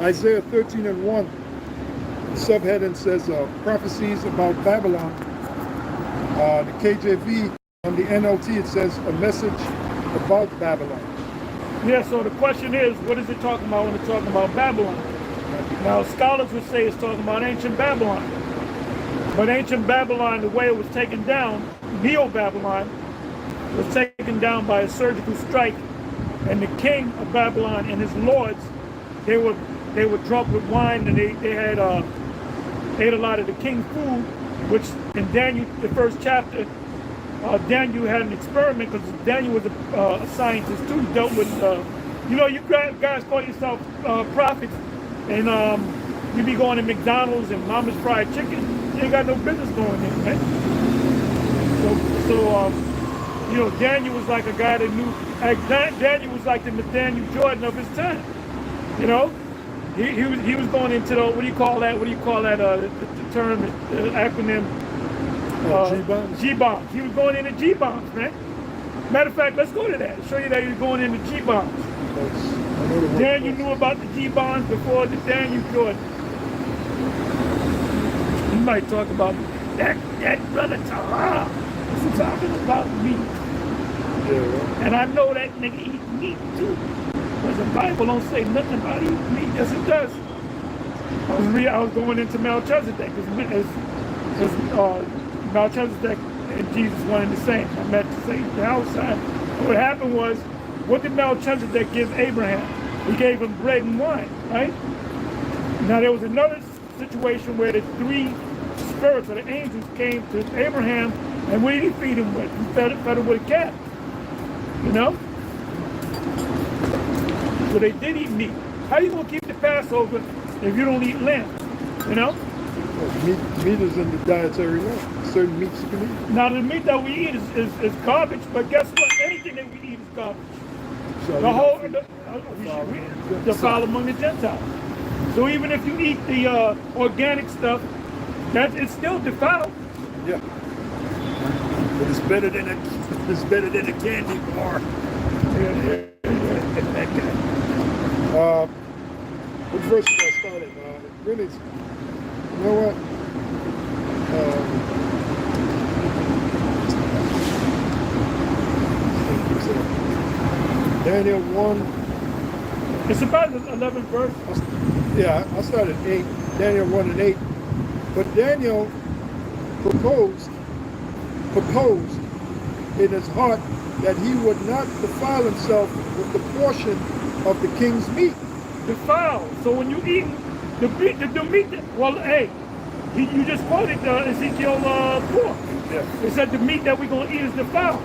Isaiah 13:1, the subheading says prophecies about Babylon. The KJV, on the NLT, it says a message about Babylon. Yeah, so the question is, what is it talking about when it's talking about Babylon? Now, scholars would say it's talking about ancient Babylon. But ancient Babylon, the way it was taken down, Neo-Babylon, was taken down by a surgical strike. And the king of Babylon and his lords, they were drunk with wine, and they ate a lot of the king's food, which in Daniel, the first chapter, Daniel had an experiment, because Daniel was a scientist too, dealt with, you know, you guys call yourself prophets, and you be going to McDonald's and Mama's Fried Chicken. You ain't got no business going there, man. So you know, Daniel was like a guy that knew, Daniel was like the Nathaniel Jordan of his time, you know? He was going into the, what do you call that, the term, the acronym? G-bombs? G-bombs. He was going into G-bombs, man. Matter of fact, let's go to that. Show you that he was going into G-bombs. Daniel knew about the G-bombs before the Daniel Jordan. He might talk about that brother Tara was talking about meat. Yeah. And I know that nigga eat meat too. Because the Bible don't say nothing about eating meat. Yes, it does. I was going into Melchizedek, because Melchizedek and Jesus one and the same. I met the outside. What happened was, what did Melchizedek give Abraham? He gave him bread and wine, right? Now there was another situation where the three spirits or the angels came to Abraham, and what did he feed him with? He fed him with a calf, you know? So they did eat meat. How you gonna keep the Passover if you don't eat lamb, you know? Meat is in the dietary law. Certain meats you can eat. Now the meat that we eat is garbage, but guess what? Anything that we eat is garbage. So The whole, the foul among the Gentiles. So even if you eat the organic stuff, it's still defiled. Yeah. But it's better than a candy bar. What verse did I start at? Really, you know what? Daniel 1. It's about the 11th verse. Yeah, I started 8. Daniel 1 and 8. But Daniel proposed in his heart that he would not defile himself with the portion of the king's meat. Defiled. So when you eat the meat, well, hey, you just quoted Ezekiel 4. Yeah. It said the meat that we're going to eat is defiled.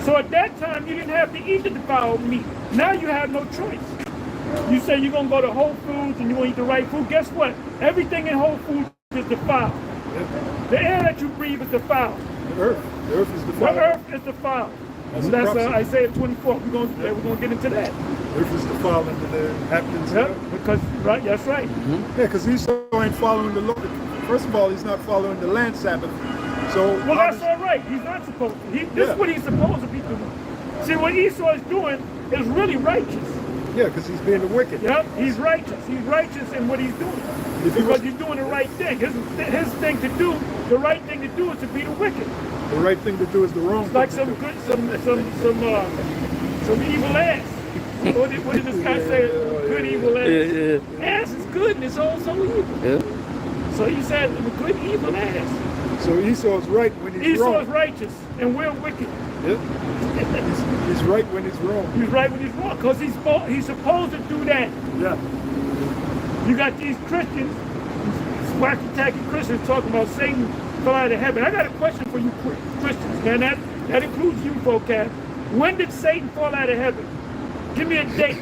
So at that time, you didn't have to eat the defiled meat. Now you have no choice. You say you're going to go to Whole Foods and you're going to eat the right food. Guess what? Everything in Whole Foods is defiled. Yeah. The air that you breathe is defiled. The earth is defiled. The earth is defiled. That's Isaiah 24. We're going to get into that. Earth is defiled into the inhabitants. Yep, because, right, that's right. Mm-hmm. Yeah, because Esau ain't following the law. First of all, he's not following the land Sabbath. So well, that's all right. He's not supposed to. This is what he's supposed to be doing. See, what Esau is doing is really righteous. Yeah, because he's being the wicked. Yep, he's righteous. He's righteous in what he's doing. Because he's doing the right thing. His thing to do, the right thing to do is to be the wicked. The right thing to do is the wrong it's like some good, some evil ass. What did this guy say? Good evil ass. Yeah. Ass is good and it's also evil. Yeah. So he said, a good evil ass. So Esau's right when he's wrong. Esau's righteous and we're wicked. Yep. He's right when he's wrong. He's right when he's wrong, because he's supposed to do that. Yeah. You got these Christians, wacky tacky Christians talking about Satan fell out of heaven. I got a question for you Christians, man. That includes you, vocab. When did Satan fall out of heaven? Give me a date.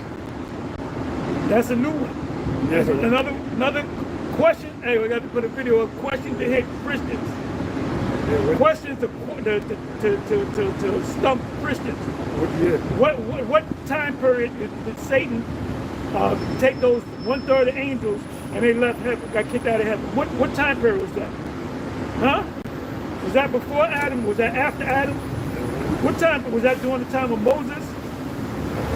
That's a new one. Yes. Another question. Hey, we got to put a video of questions to hit Christians. Yeah, questions to stump Christians. What time period did Satan take those 1/3 of angels and they left heaven, got kicked out of heaven? What time period was that? Huh? Was that before Adam? Was that after Adam? What time? Was that during the time of Moses?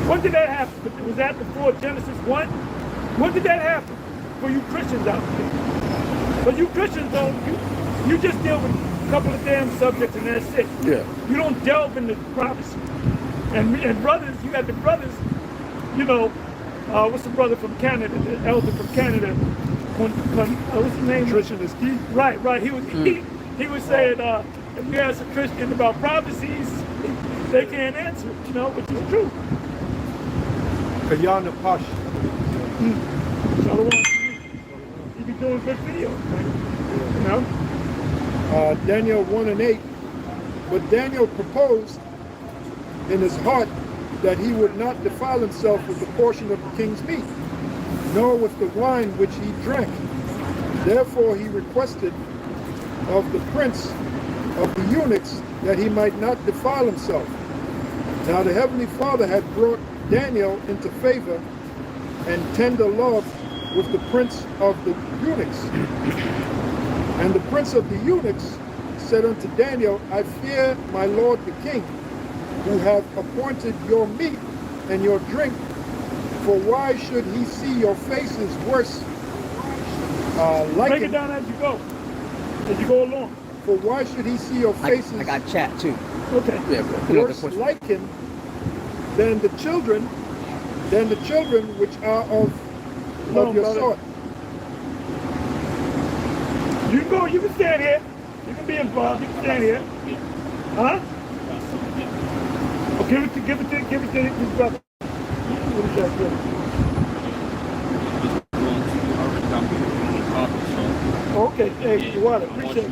When did that happen? Was that before Genesis 1? When did that happen for you Christians out there? But you Christians don't, you just deal with a couple of damn subjects and that's it. Yeah. You don't delve into prophecy. And brothers, you got the brothers, you know, what's the brother from Canada, the elder from Canada, what's his name? Nutrition is key. Right. He was saying, if you ask a Christian about prophecies, they can't answer it, you know, which is true. Kayana Pash. Shalom. You be doing good videos, man. You know? Daniel 1:8. But Daniel proposed in his heart that he would not defile himself with the portion of the king's meat, nor with the wine which he drank. Therefore he requested of the prince of the eunuchs that he might not defile himself. Now the Heavenly Father had brought Daniel into favor and tender love with the prince of the eunuchs. And the prince of the eunuchs said unto Daniel, I fear my lord the king, who have appointed your meat and your drink, for why should he see your faces worse Break it down as you go along. For why should he see your faces I got chat too. Okay. Yeah, worse likened than the children which are of your brother. sort? You can stand here. You can be involved. You can stand here. Huh? Oh, give it to his brother. What is that, brother? Okay, hey, you want it. Appreciate it.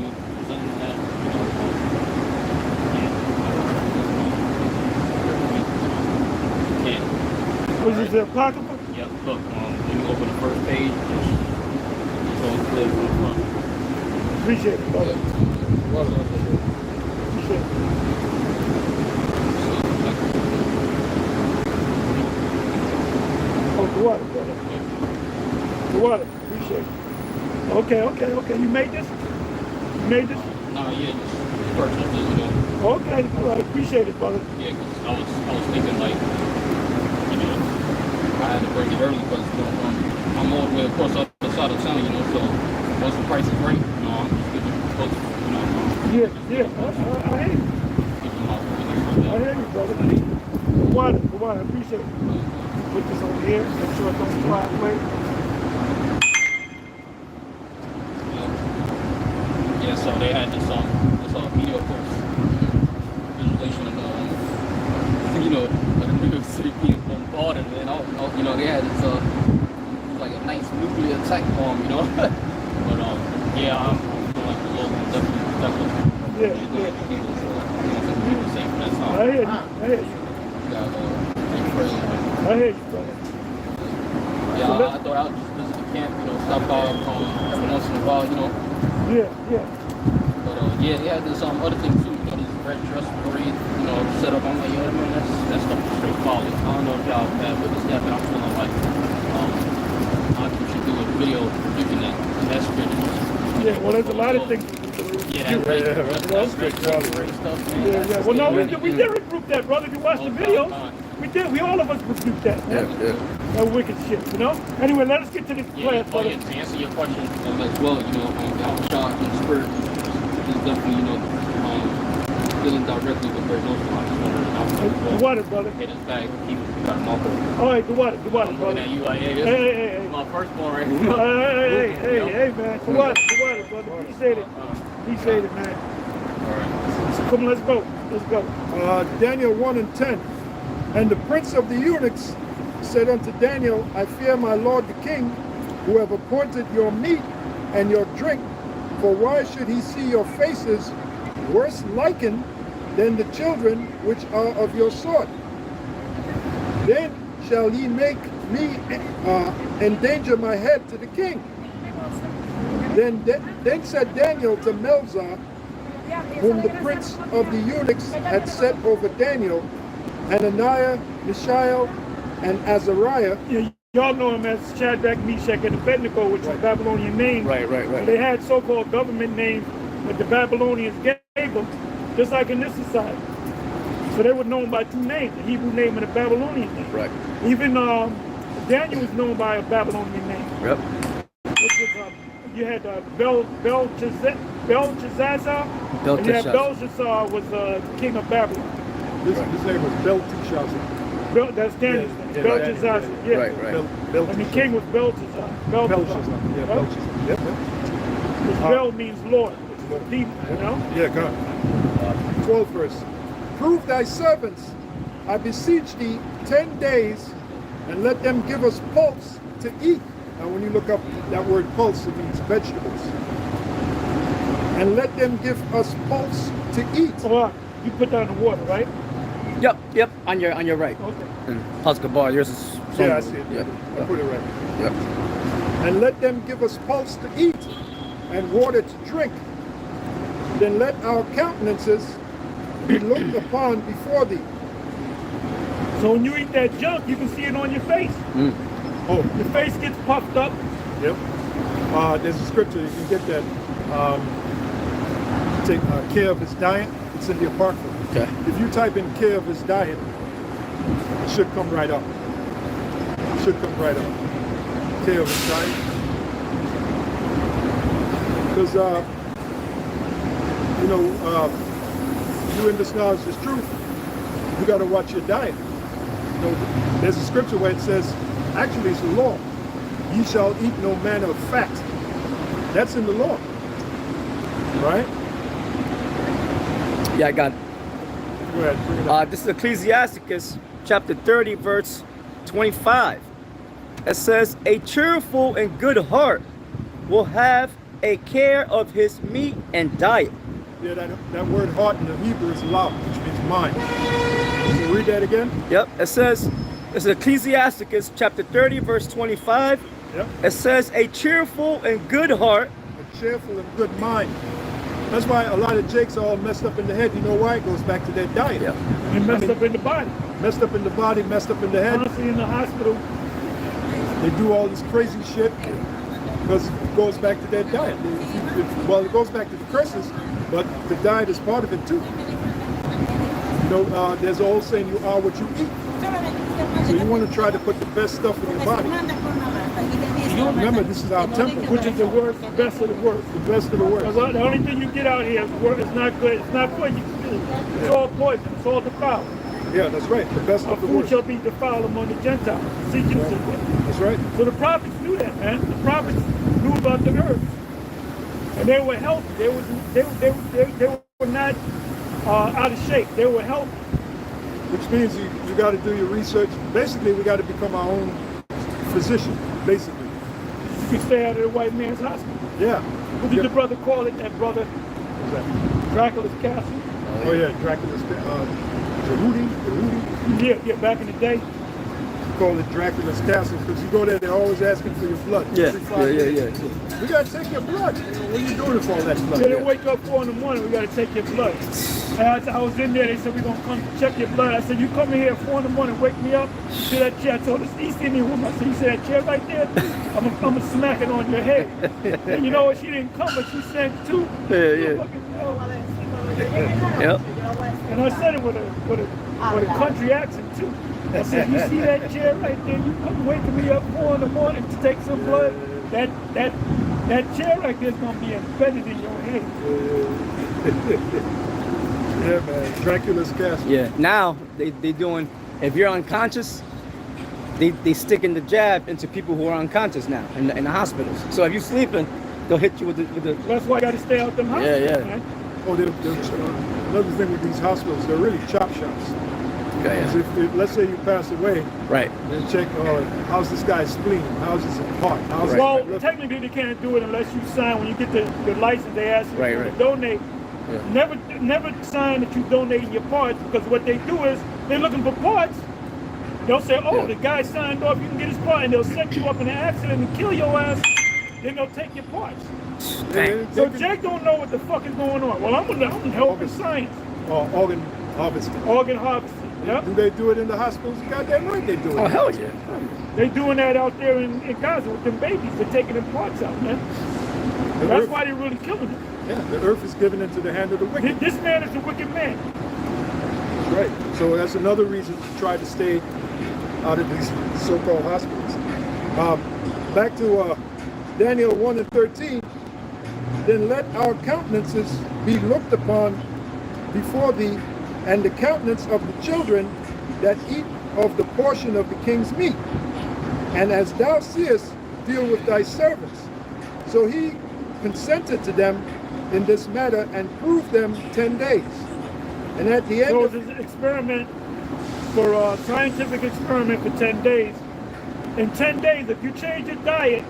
Was this the Apocrypha? Yep, look, when you open the first page, it's all clear from the front. Appreciate it, brother. Appreciate it. Oh, the water, brother. The water. Appreciate it. Okay. You made this? No, yeah, just purchased it, you know. Okay, all right. Appreciate it, brother. Yeah, because I was thinking like, you know, I had to bring it early because, you know, I'm all the way across the other side of town, you know, so once the price is right, you know, I'm just giving it close, you know. Yeah. I hear you. I hear you, brother. The water. Appreciate it. Put this over here. Make sure it don't fly away. Yeah, so they had this video course visualization of you know, like New York City being bombarded, and all, you know, they had this like a nice nuclear attack bomb, you know. But yeah, I'm like the local definitely. Yeah. People, so people safe for that time. I hear you. I hear you, brother. Yeah, I thought I would just visit the camp, you know, stop by every once in a while, you know. Yeah. But yeah, they had this other thing too, you know, this red dress parade, you know, set up. I'm like, yeah, man, that stuff is straight quality. I don't know if y'all have witnessed that, but I'm feeling like we should do a video reviewing that. That's good. Yeah, well, there's a lot of things. Yeah, that's great stuff, man. Yeah. Well, no, we did rebuke that, brother. If you watch the videos, we did. We all of us rebuked that. Yeah. That wicked shit, you know? Anyway, let us get to this class, brother. Yeah, to answer your question as well, you know, I'm shot in spirit is definitely, you know, dealing directly with Bird Nose. I just wanted to The water, brother. hit his bag, keep got him off of. All right, the water, I'm looking brother. at you like, hey, this Hey. is my firstborn right Hey, man. The water, brother. Appreciate it, man. All right. So come, let's go. Daniel 1:10. And the prince of the eunuchs said unto Daniel, I fear my lord the king, who have appointed your meat and your drink, for why should he see your faces worse likened than the children which are of your sort? Then shall he make me endanger my head to the king. Then said Daniel to Melzar, whom the prince of the eunuchs had set over Daniel, Hananiah, Mishael, and Azariah. Yeah, y'all know him as Shadrach, Meshach, and Abednego, which are Babylonian names. Right. They had so-called government names that the Babylonians gave them, just like in this society. So they were known by two names, the Hebrew name and the Babylonian name. Right. Even Daniel was known by a Babylonian name. Yep. Which was, you had Belshazzar, and you had Belshazzar was king of Babylon. His name was Belteshazzar. That's Daniel's name. Yeah, Belshazzar. Yeah. Right. And the king was Belshazzar. Belshazzar. Yeah, Yep. Belshazzar. Yep. Which Bel means Lord, which is the people, you know? Yeah, God. 12th verse. Prove thy servants, I beseech thee, 10 days, and let them give us pulse to eat. Now, when you look up that word pulse, it means vegetables. And let them give us pulse to eat. So you put down the water, right? Yep. On your right. Okay. And Husker Bar, yours is. Yeah, I see it. Yep. I put it right. Yep. And let them give us pulse to eat and water to drink. Then let our countenances be looked upon before thee. So when you eat that junk, you can see it on your face. Oh, Your face gets puffed up. yep. There's a scripture, you can get that. Take care of his diet. It's in the apocrypha. Okay. If you type in care of his diet, it should come right up. It should come right up. Care of his diet. Because, you in this knowledge is truth, you got to watch your diet. You know, there's a scripture where it says, actually it's the law. Ye shall eat no manner of fat. That's in the law. Right? Yeah, I got it. Go ahead, bring it up. This is Ecclesiasticus chapter 30, verse 25. It says, a cheerful and good heart will have a care of his meat and diet. Yeah, that word heart in the Hebrew is lav, which means mind. Can you read that again? Yep. It says, it's Ecclesiasticus chapter 30, verse 25. Yep. It says, a cheerful and good heart. A cheerful and good mind. That's why a lot of jakes are all messed up in the head. You know why? It goes back to their diet. Yep. And messed up in the body. Messed up in the body, messed up in the head. Honestly, in the hospital. They do all this crazy shit because it goes back to their diet. Well, it goes back to the curses, but the diet is part of it too. You know, there's an old saying, you are what you eat. So you want to try to put the best stuff in your body. Remember, this is our temple. Which is the worst, the best of the worst. The best of the worst. Because the only thing you get out here is not good. It's not for you. It's all poison. It's all defiled. Yeah, that's right. The best Our of the food worst. shall be defiled among the Gentiles. Seek you to That's right. So the prophets knew that, man. The prophets knew about the earth. And they were healthy. They were not out of shape. They were healthy. Which means you got to do your research. Basically, we got to become our own physician, basically. You can stay out of the white man's hospital. Yeah. What did the brother call it? That brother? What's that? Dracula's castle? Oh, yeah, Dracula's, Jehudi. Yeah, back in the day. Call it Dracula's castle because you go there, they're always asking for your blood. Yeah. Every 5 Yeah. minutes. We got to take your blood. What are you doing for all that blood? They didn't wake up 4 in the morning, we got to take your blood. And I was in there, they said, we're going to come check your blood. I said, you come in here at 4 in the morning, wake me up, see that chair. I told this East Indian woman, I said, you see that chair right there? I'm going to smack it on your head. And you know what, she didn't come, but she sent 2. Yeah. Yep. And I said it with a country accent too. I said, you see that chair right there? You come waking me up 4 in the morning to take some blood. That chair right there is gonna be embedded in your head. Yeah, man. Dracula's castle. Yeah. Now they doing, if you're unconscious, they sticking the jab into people who are unconscious now in the hospitals. So if you're sleeping, they'll hit you with the That's why you gotta stay out them hospitals. Yeah. Man. Oh, another thing with these hospitals, they're really chop shops. Okay, 'Cause if, let's say you pass away, right. then check, how's this guy's spleen? How's his heart? How's Well, his technically they can't do it unless you sign. When you get the license, they ask you to Right. donate. Yeah. Never sign that you donating your parts, because what they do is they're looking for parts. They'll say, oh, the guy signed off, you can get his part, and they'll set you up in an accident and kill your ass. Then they'll take your parts. So Jake don't know what the fuck is going on. Well, I'm helping science. Organ harvesting. Organ harvesting. Yep. Do they do it in the hospitals? Goddamn right they do it. Oh hell yeah. They doing that out there in Gaza with them babies. They're taking them parts out, man. That's why they're really killing them. Yeah, the earth is given into the hand of the wicked. This man is a wicked man. That's right. So that's another reason to try to stay out of these so-called hospitals. Back to Daniel 1 and 13. Then let our countenances be looked upon before thee, and the countenance of the children that eat of the portion of the king's meat. And as thou seest, deal with thy servants. So he consented to them in this matter and proved them 10 days. And at the end So of it's an experiment for a scientific experiment for 10 days. In 10 days, if you change your diet,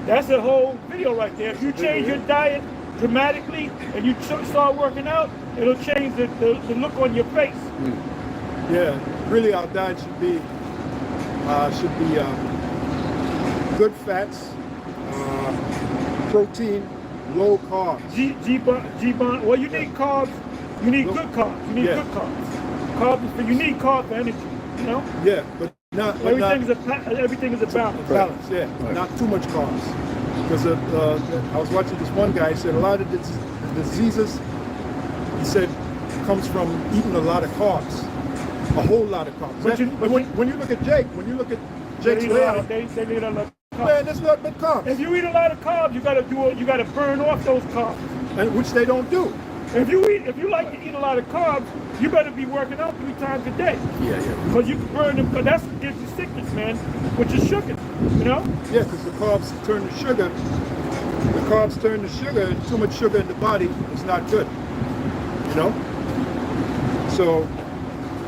that's a whole video right there. If you change your diet dramatically and you start working out, it'll change the look on your face. Yeah, really our diet should be good fats, protein, low carbs. Well, you need carbs. You need good carbs. You need good carbs. You need carbs for energy. You know. Yeah, but not everything is a balance. Balance, yeah. Right. Not too much carbs. Because I was watching this one guy. He said a lot of the diseases, he said, comes from eating a lot of carbs, a whole lot of carbs. But when you look at Jake's layout, they eat a lot of carbs. Man, there's nothing but carbs. If you eat a lot of carbs, you gotta burn off those carbs, and which they don't do. If you like to eat a lot of carbs, you better be working out 3 times a day. Yeah. Because you can burn them. Because that's what gives you sickness, man. Which is sugar, you know. Yeah, because the carbs turn to sugar. The carbs turn to sugar, and too much sugar in the body is not good. You know. So,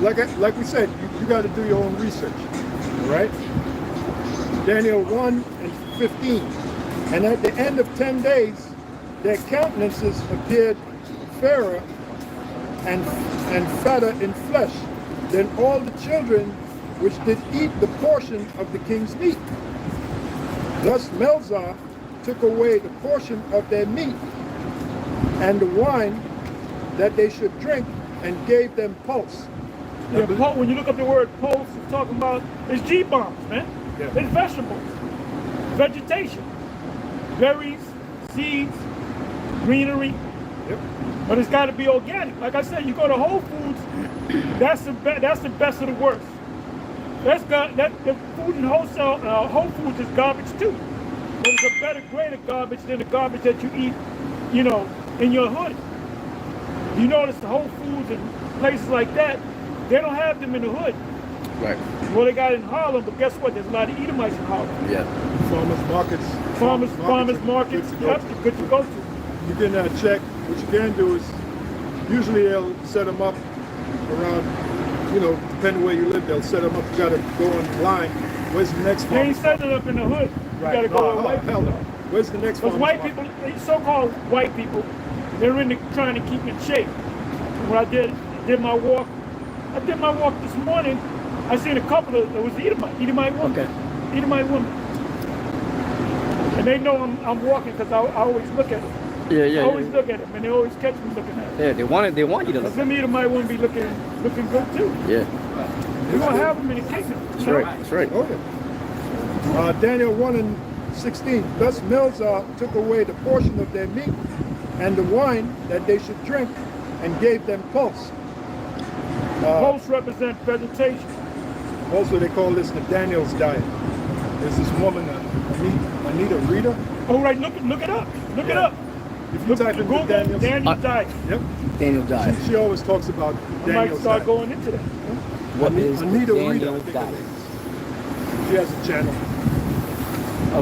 like we said, you got to do your own research. All right. Daniel 1 and 15. And at the end of 10 days, their countenances appeared fairer and fatter in flesh than all the children which did eat the portion of the king's meat. Thus Melzar took away the portion of their meat and the wine that they should drink, and gave them pulse. Yeah, when you look up the word pulse, it's talking about it's G-bombs, man. Yeah. It's vegetables, vegetation, berries, seeds, greenery. Yep. But it's got to be organic. Like I said, you go to Whole Foods, that's the best of the worst. The food in Whole Foods is garbage too. But it's a better grade of garbage than the garbage that you eat, you know, in your hood. You notice the Whole Foods and places like that, they don't have them in the hood. Right. Well, they got it in Harlem, but guess what? There's a lot of Edomites in Harlem. Yeah. Farmers markets. Farmers markets. Yep, good to go to. You can check. What you can do is, usually they'll set them up around, you know, depending where you live, they'll set them up. You gotta go online. Where's the next one? They ain't setting it up in the hood. Right. You gotta go to white hell people. no. Where's the next one? Because white people, so-called white people, they're trying to keep in shape. When I did my walk this morning, I seen a couple of, it was Edomite women. Okay. Edomite women. And they know I'm walking because I always look at them. Yeah. I always look at them, and they always catch me looking at them. Yeah, they want you to Because look. them Edomite women be looking good too. Yeah. We're going to have them in the kingdom. That's right. That's right. Oh, yeah. Daniel 1 and 16. Thus Melzar took away the portion of their meat and the wine that they should drink, and gave them pulse. Pulse represent vegetation. Also, they call this the Daniel's diet. There's this woman, Anita Rita. Oh, right. Look it up. Look it up. If you type in Google Daniel's diet. Yep. Daniel died. She always talks about I might Daniel's start diet. going into that. What is Anita Rita, I Daniel's think diet? her name is. She has a channel.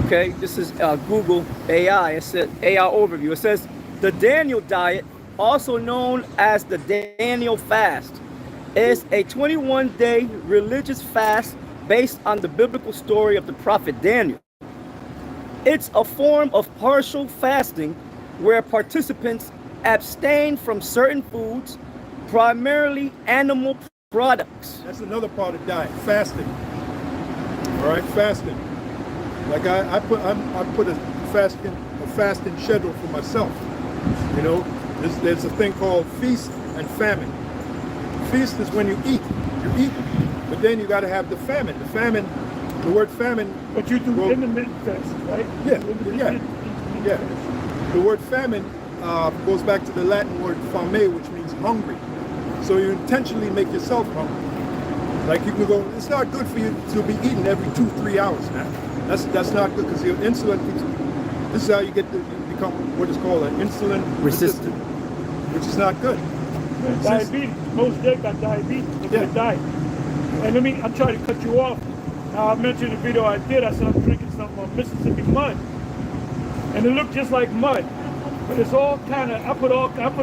Okay, this is Google AI. It says AI overview. It says the Daniel diet, also known as the Daniel fast, is a 21-day religious fast based on the biblical story of the prophet Daniel. It's a form of partial fasting where participants abstain from certain foods, primarily animal products. That's another part of diet, fasting. All right, fasting. Like I put a fasting schedule for myself. You know, there's a thing called feast and famine. Feast is when you eat, but then you got to have the famine. The word famine. But you do intermittent fast, right? Yeah. The word famine goes back to the Latin word fame, which means hungry. So you intentionally make yourself hungry. Like you can go, it's not good for you to be eating every 2-3 hours, man. That's not good because your insulin. This is how you get to become what is called an insulin resistant, which is not good. Diabetes. Most dead got diabetes. They died. And I'm trying to cut you off. I mentioned in the video I did. I said I'm drinking some Mississippi mud, and it looked just like mud, but it's all kind of. I put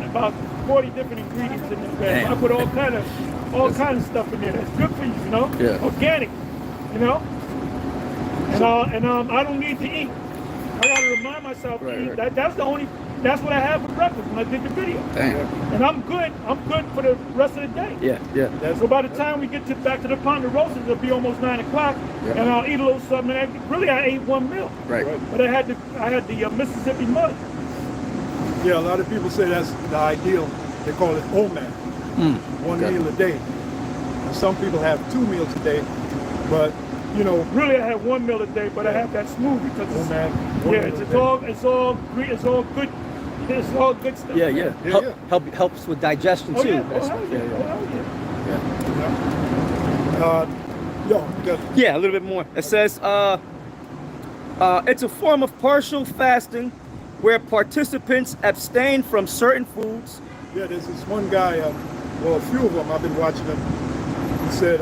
about 40 different ingredients in this bag. I put all kind of stuff in there. That's good for you, you know. Yeah. Organic, you know. And I don't need to eat. I gotta remind myself to eat. That's what I had for breakfast when I did the video. Damn. And I'm good for the rest of the day. Yeah. So by the time we get back to the Ponderosa, it'll be almost 9 o'clock, and I'll eat a little something. And I ate one meal. Right. But I had the Mississippi mud. Yeah, a lot of people say that's the ideal. They call it OMAD, one meal a day. And some people have 2 meals a day, but you know. Really, I have 1 meal a day, but I have that smoothie because it's all green, it's all good. It's all good stuff. Yeah. Helps with digestion too. Yeah, a little bit more. It says it's a form of partial fasting where participants abstain from certain foods. Yeah, there's this one guy, well, a few of them, I've been watching them. He said,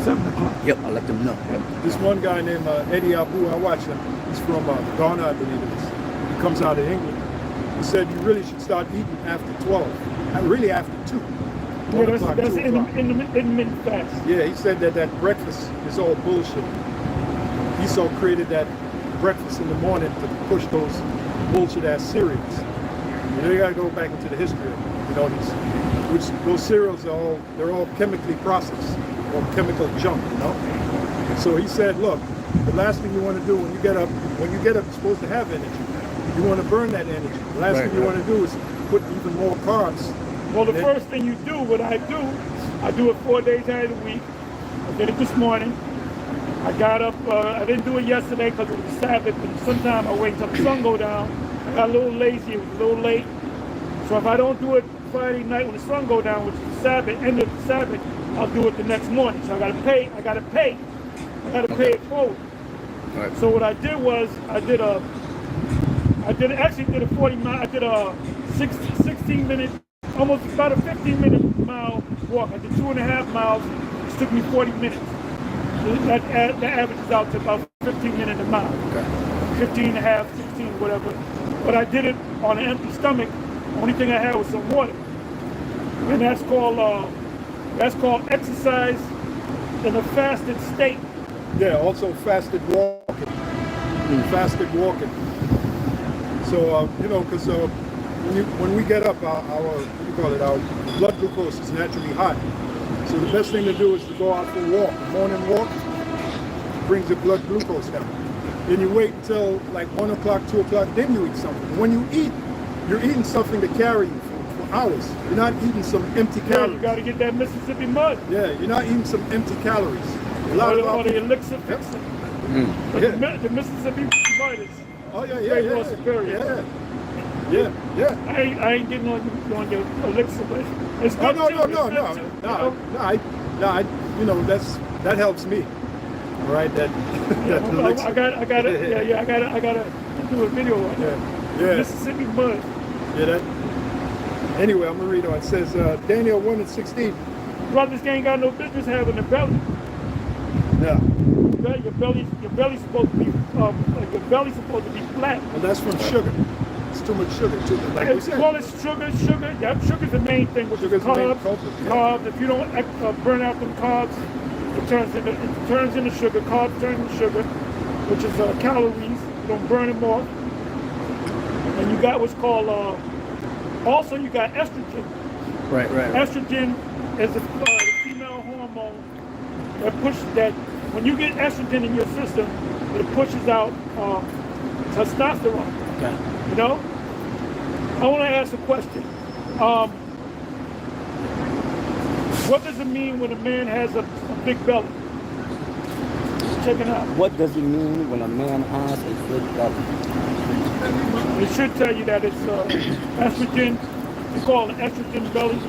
7 o'clock. Yep, I'll let them know. This one guy named Eddie Abu, I watch him. He's from Ghana, I believe it is. He comes out of England. He said you really should start eating after 12. Really after 2. That's intermittent fast. Yeah, he said that breakfast is all bullshit. Esau created that breakfast in the morning to push those bullshit ass cereals. You know, you gotta go back into the history of it. You know, those cereals they're all chemically processed or chemical junk, you know? So he said, look, the last thing you want to do when you get up, you're supposed to have energy. You want to burn that energy. The last thing you want to do is put even more carbs. Well, the first thing you do, I do it 4 days out of the week. I did it this morning. I got up, I didn't do it yesterday because it was Sabbath, and sometimes I wait until the sun go down. I got a little lazy, it was a little late. So if I don't do it Friday night when the sun go down, which is the Sabbath, end of the Sabbath, I'll do it the next morning. So I gotta pay it forward. Right. So what I did was, I did a 40 mile, I did a 16 minute, almost about a 15-minute mile walk. I did 2.5 miles, it took me 40 minutes. So that averages out to about 15 minutes a mile. Okay. 15 and a half, 16, whatever. But I did it on an empty stomach. The only thing I had was some water. And that's called exercise in a fasted state. Yeah, also fasted walking. Fasted walking. So, you know, because when we get up, our blood glucose is naturally high. So the best thing to do is to go out for a walk. A morning walk brings your blood glucose down. Then you wait until like 1 o'clock, 2 o'clock, then you eat something. When you eat, you're eating something to carry you for hours. You're not eating some empty calories. Yeah, you got to get that Mississippi mud. Yeah, you're not eating some empty calories. Or the elixir fixer. But the Mississippi mud is way more superior. Yeah. I ain't getting on your elixir, but it's good No. You know, that helps me. All right, that elixir. I gotta do a video on that. Yeah. Mississippi mud. Yeah, that. Anyway, I'm gonna read on. It says Daniel 1:16. Brothers ain't got no business having a belly. Yeah. Your belly's supposed to be flat. And that's from sugar. It's too much sugar too. Like we said. Well, it's sugar. Yeah, sugar's the main thing, which is carbs. If you don't burn out them carbs, it turns into sugar. Carbs turn into sugar, which is calories. You don't burn them off. And you got what's called. Also, you got estrogen. Right. Estrogen is the female hormone that when you get estrogen in your system, it pushes out testosterone. Okay. You know? I want to ask a question. What does it mean when a man has a big belly? Check it out. What does it mean when a man has a big belly? It should tell you that it's estrogen. They call it estrogen belly.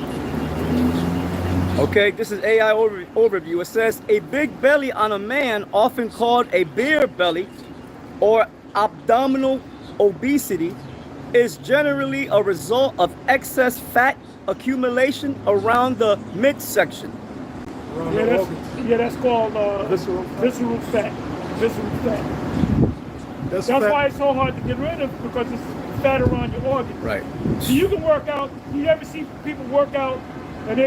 Okay, this is AI overview. It says a big belly on a man, often called a beer belly or abdominal obesity, is generally a result of excess fat accumulation around the midsection. Around Yeah, the that's, organs. yeah, that's called Visceral fat. visceral fat. Visceral fat. That's That's fat. why it's so hard to get rid of, because it's fat around your organs. Right. So you can work out. You ever see people work out and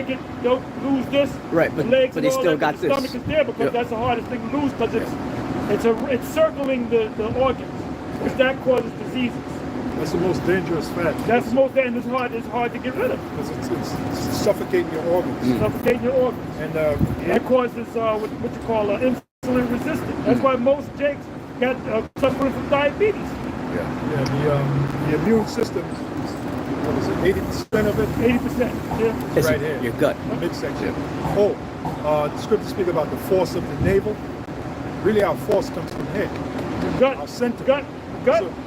they'll lose this, Right, the but- legs but and they all still that, got but the this. stomach is there because Yep. that's the hardest thing to lose, because it's circling the organs, which that causes diseases. That's the most dangerous fat. That's most, and it's hard to get rid of. Because it's suffocating your organs. Suffocating your organs. And That causes what you call insulin resistance. That's why most Jakes got suffering from diabetes. yeah, the immune system, what is it, 80% of it 80%. Yeah. is right here. Your gut. The midsection. Oh, the scriptures speak about the force of the navel. Really, our force comes from here. Your gut. Our center. Gut.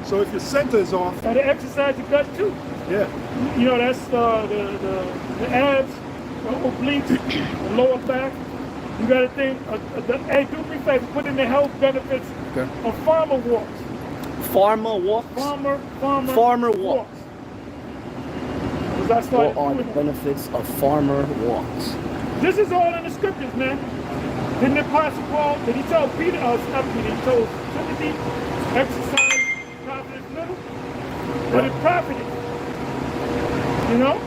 So if your center is off, Gotta exercise your gut too. yeah, You know, that's the abs, the obliques, the lower back. You gotta think, hey, do me a favor, put in the health benefits Okay. of farmer walks. Farmer walks. Farmer walks. walks. 'Cause I started What are the doing that. benefits of farmer walks? This is all in the scriptures, man. Didn't the Apostle Paul, did he tell Peter, not Peter, he told Timothy, exercise profited little, but it profited. You know?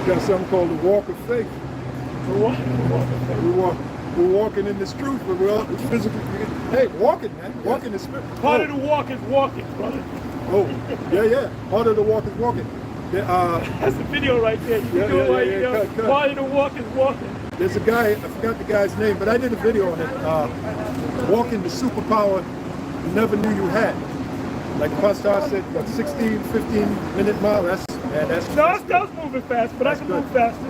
we got something called the walk of faith. We're walking in this truth, but we're all physically. Hey, walking, man. Walking is spirit. Part of the walk is walking, brother. Oh, yeah. Part of the walk is walking. That's the video right there. You Yeah, can do it while yeah, you yeah, know. cut. Part of the walk is walking. There's a guy, I forgot the guy's name, but I did a video on it. Walking the superpower you never knew you had. Like Pastor said, what, 16, 15-minute mile. That's No, I was moving fast, but I can good. move faster.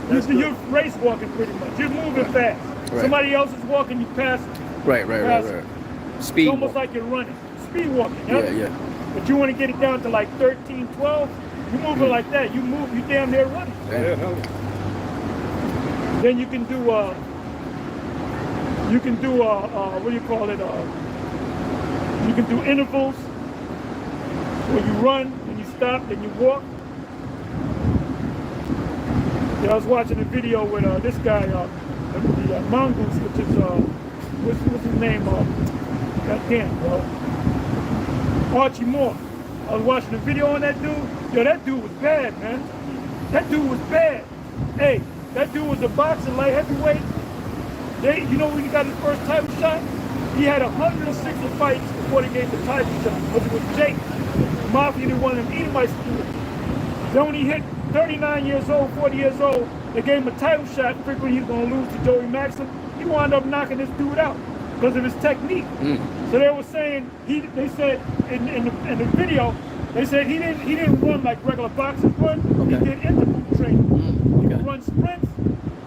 That's You're race walking pretty much. You're moving fast. Right. Somebody else is walking, you pass. Right. Speed. It's almost walk. like you're running. Speed walking. Yep. Yeah. But you want to get it down to like 13, 12, you move it like that. You damn near running. yeah, hell. Then you can do what do you call it? You can do intervals where you run, then you stop, then you walk. Yeah, I was watching a video with this guy, the Mongoose, which is what's his name? Goddamn, bro. Archie Moore. I was watching a video on that dude. Yo, that dude was bad, man. That dude was bad. Hey, that dude was a boxer, light heavyweight. You know when he got his first title shot? He had 160 fights before they gave the title shot. But it was Jake. Mafia didn't want him Edomites to do it. Then when he hit 39 years old, 40 years old, they gave him a title shot, figuring he was going to lose to Joey Maxim. He wound up knocking this dude out because of his technique. So they were saying, they said in the video, they said he didn't run like regular boxers run. He did interval training. He could run sprints.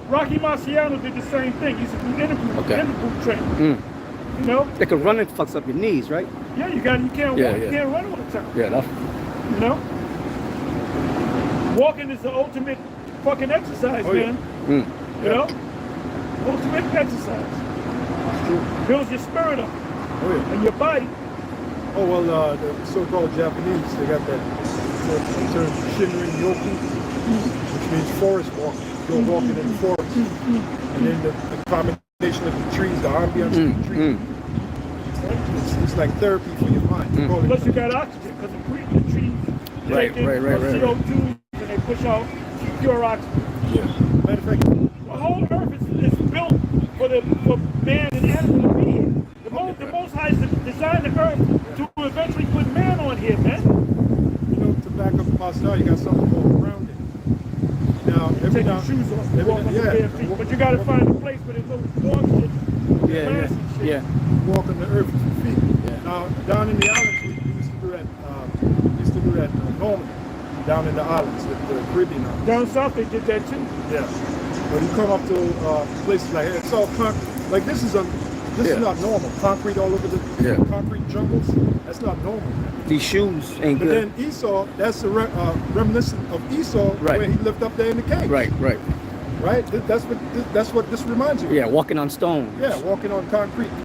Rocky Marciano did the same thing. He used to do interval training. You know? They could run, it fucks up your knees, right? Yeah, you can't walk, you can't run all the time. Yeah, that's You know? Walking is the ultimate fucking exercise, man. You know? Ultimate exercise. Builds your spirit up and your body. Oh, well, the so-called Japanese, they got that term Shinrin Yoku, which means forest walking. You're walking in the forest. And then the combination of the trees, the ambience of the trees. It's like therapy for your mind. Plus you got oxygen because the trees take in CO2 and they push out pure oxygen. Yeah. Matter of fact, The whole earth is built for man and animal to be here. The Most High designed the earth to eventually put man on here, man. you know, to back up the Pastor, you got something called grounding. Now, every Take now, your shoes off and every walk on now- the bare feet. But you got to find a place where there's no storm shit. plants and shit. walk on the earth with your feet. Now, down in the islands, we used to do that. Normally, down in the islands, the Caribbean islands. Down south they did that too. Yeah. When you come up to places like it's all concrete. Like this is not normal. Concrete all over the concrete jungles. That's not normal. these shoes ain't But good. then Esau, that's a reminiscent of Esau, where he lived up there in the cave. Right. right? That's what this reminds you of. Yeah, walking on stone. Yeah, walking on concrete.